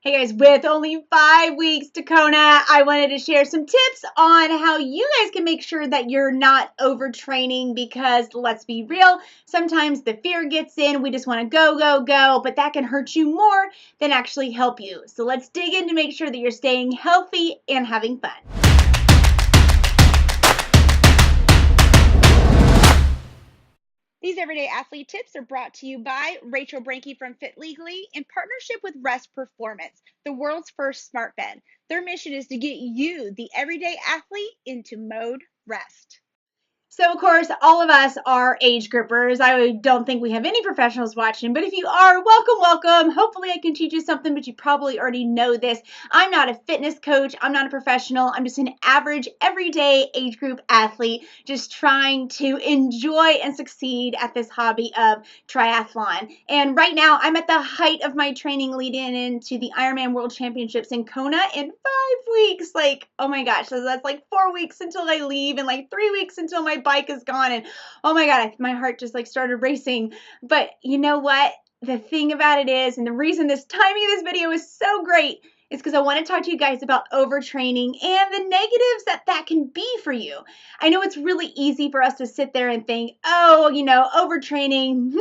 Hey guys, with only 5 weeks to Kona, I wanted to share some tips on how you guys can make sure that you're not overtraining because let's be real, sometimes the fear gets in, we just want to go, but that can hurt you more than actually help you. So let's dig in to make sure that you're staying healthy and having fun. These everyday athlete tips are brought to you by Rachel Branke from FitLegally in partnership with Rest Performance, the world's first smart bed. Their mission is to get you, the everyday athlete, into mode rest. So, of course, all of us are age groupers. I don't think we have any professionals watching, but if you are, welcome. Hopefully I can teach you something, but you probably already know this. I'm not a fitness coach. I'm not a professional. I'm just an average, everyday age group athlete just trying to enjoy and succeed at this hobby of triathlon. And right now, I'm at the height of my training leading into the Ironman World Championships in Kona in 5 weeks. Like, oh my gosh, so that's like 4 weeks until I leave and like 3 weeks until my bike is gone, and oh my god, my heart just like started racing. But you know what, the thing about it is, and the reason this timing of this video is so great, is because I want to talk to you guys about overtraining and the negatives that can be for you. I know it's really easy for us to sit there and think, oh, overtraining,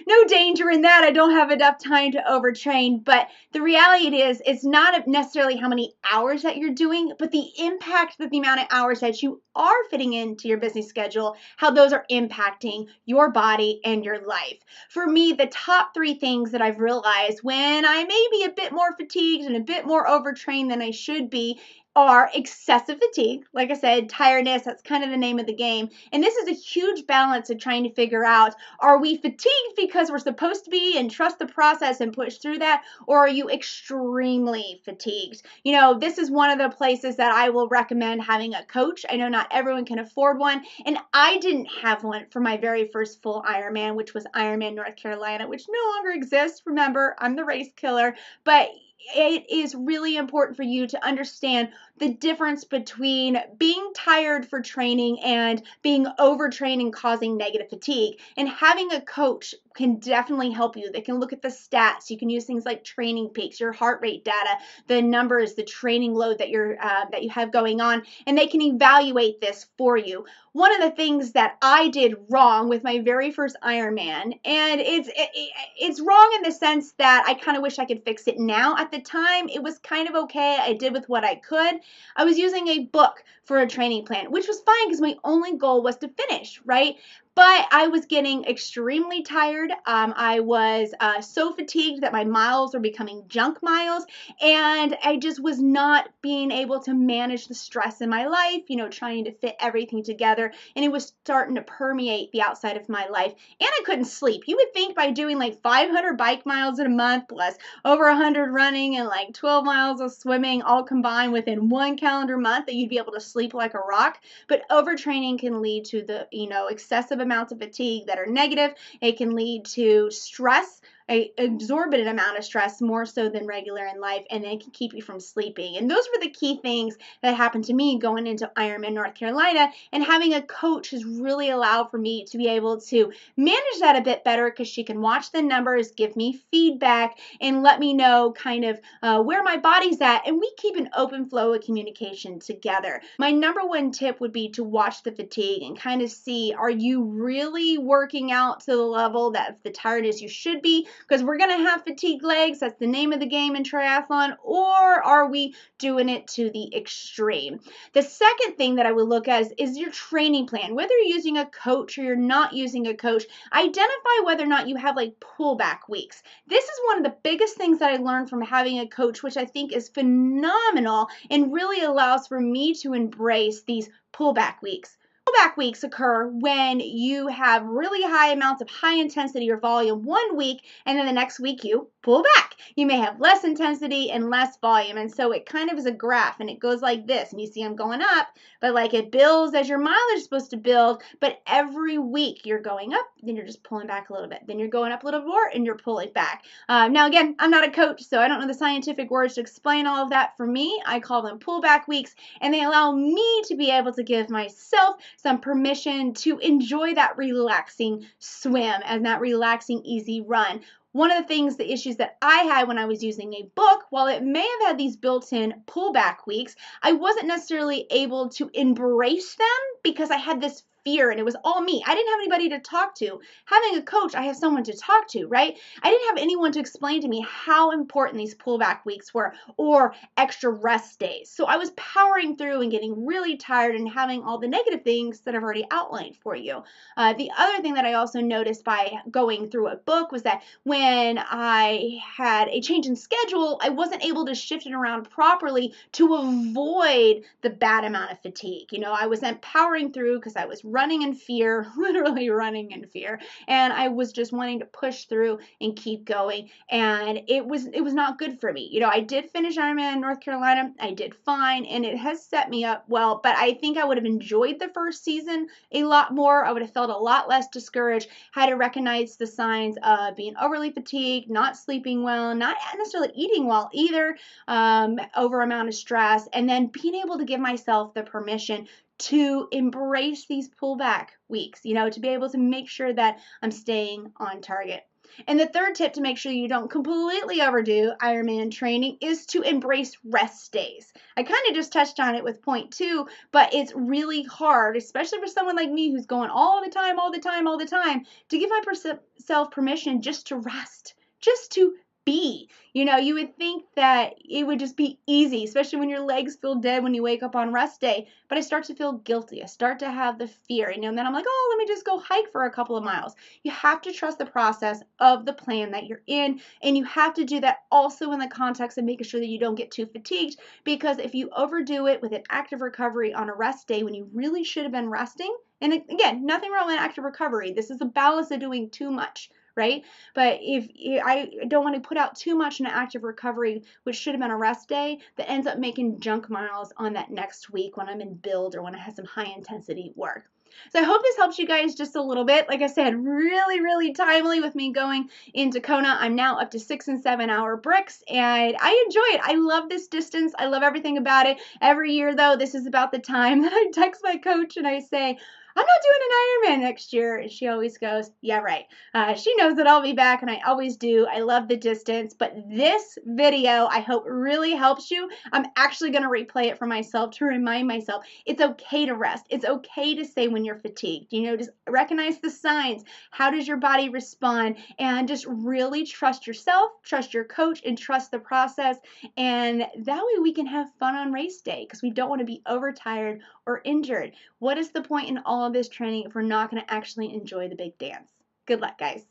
no danger in that. I don't have enough time to overtrain. But the reality is, it's not necessarily how many hours that you're doing, but the impact that the amount of hours that you are fitting into your busy schedule, how those are impacting your body and your life. For me, the top 3 things that I've realized when I may be a bit more fatigued and a bit more overtrained than I should be are excessive fatigue. Like I said, tiredness, that's kind of the name of the game. And this is a huge balance of trying to figure out, are we fatigued because we're supposed to be and trust the process and push through that? Or are you extremely fatigued? This is one of the places that I will recommend having a coach. I know not everyone can afford one. And I didn't have one for my very first full Ironman, which was Ironman North Carolina, which no longer exists. Remember, I'm the race killer. But it is really important for you to understand the difference between being tired for training and being overtrained and causing negative fatigue. And having a coach can definitely help you. They can look at the stats. You can use things like training peaks, your heart rate data, the numbers, the training load that you have going on, and they can evaluate this for you. One of the things that I did wrong with my very first Ironman, and it's wrong in the sense that I kind of wish I could fix it now. At the time, it was kind of okay. I did with what I could. I was using a book for a training plan, which was fine because my only goal was to finish, right? But I was getting extremely tired. I was so fatigued that my miles were becoming junk miles, and I just was not being able to manage the stress in my life, trying to fit everything together, and it was starting to permeate the outside of my life, and I couldn't sleep. You would think by doing like 500 bike miles in a month, plus over 100 running and like 12 miles of swimming, all combined within 1 calendar month, that you'd be able to sleep like a rock. But overtraining can lead to the, excessive amounts of fatigue that are negative. It can lead to stress, an exorbitant amount of stress, more so than regular in life, and it can keep you from sleeping. And those were the key things that happened to me going into Ironman North Carolina, and having a coach has really allowed for me to be able to manage that a bit better, because she can watch the numbers, give me feedback, and let me know kind of where my body's at, and we keep an open flow of communication together. My number 1 tip would be to watch the fatigue and kind of see, are you really working out to the level that the tiredness you should be? Because we're going to have fatigued legs. That's the name of the game in triathlon. Or are we doing it to the extreme? The second thing that I would look at is your training plan. Whether you're using a coach or you're not using a coach, identify whether or not you have like pullback weeks. This is one of the biggest things that I learned from having a coach, which I think is phenomenal and really allows for me to embrace these pullback weeks. Pullback weeks occur when you have really high amounts of high intensity or volume 1 week, and then the next week you pull back. You may have less intensity and less volume, and so it kind of is a graph, and it goes like this, and you see I'm going up, but like it builds as your mileage is supposed to build, but every week you're going up, then you're just pulling back a little bit, then you're going up a little more, and you're pulling back. Now again, I'm not a coach, so I don't know the scientific words to explain all of that. For me, I call them pullback weeks, and they allow me to be able to give myself some permission to enjoy that relaxing swim and that relaxing easy run. One of the issues that I had when I was using a book while it may have had these built-in pullback weeks, I wasn't necessarily able to embrace them because I had this fear and it was all me. I didn't have anybody to talk to. Having a coach, I have someone to talk to, right? I didn't have anyone to explain to me how important these pullback weeks were or extra rest days. So I was powering through and getting really tired and having all the negative things that I've already outlined for you. The other thing that I also noticed by going through a book was that when I had a change in schedule, I wasn't able to shift it around properly to avoid the bad amount of fatigue. I was then powering through because I was running in fear, literally running in fear, and I was just wanting to push through and keep going, and it was not good for me. I did finish Ironman North Carolina. I did fine, and it has set me up well, but I think I would have enjoyed the first season a lot more. I would have felt a lot less discouraged had to recognize the signs of being overly fatigued, not sleeping well, not necessarily eating well either, over amount of stress, and then being able to give myself the permission to embrace these pullback weeks, to be able to make sure that I'm staying on target. And the third tip to make sure you don't completely overdo Ironman training is to embrace rest days. I kind of just touched on it with point 2, but it's really hard, especially for someone like me who's going all the time, to give myself permission just to rest, just to be. You would think that it would just be easy, especially when your legs feel dead when you wake up on rest day. But I start to feel guilty. I start to have the fear, and then I'm like, oh, let me just go hike for a couple of miles. You have to trust the process of the plan that you're in, and you have to do that also in the context of making sure that you don't get too fatigued, because if you overdo it with an active recovery on a rest day when you really should have been resting, and again, nothing wrong with active recovery. This is a balance of doing too much, right? But if I don't want to put out too much in an active recovery, which should have been a rest day, that ends up making junk miles on that next week when I'm in build or when I have some high intensity work. So I hope this helps you guys just a little bit. Like I said, really, really timely with me going into Kona. I'm now up to 6 and 7 hour bricks, and I enjoy it. I love this distance. I love everything about it. Every year, though, this is about the time that I text my coach and I say, I'm not doing an Ironman next year. And she always goes, yeah, right. She knows that I'll be back, and I always do. I love the distance, but this video, I hope, really helps you. I'm actually going to replay it for myself to remind myself it's okay to rest. It's okay to say when you're fatigued. Just recognize the signs. How does your body respond? And just really trust yourself, trust your coach, and trust the process. And that way we can have fun on race day, because we don't want to be overtired or injured. What is the point in all of this training if we're not going to actually enjoy the big dance? Good luck, guys.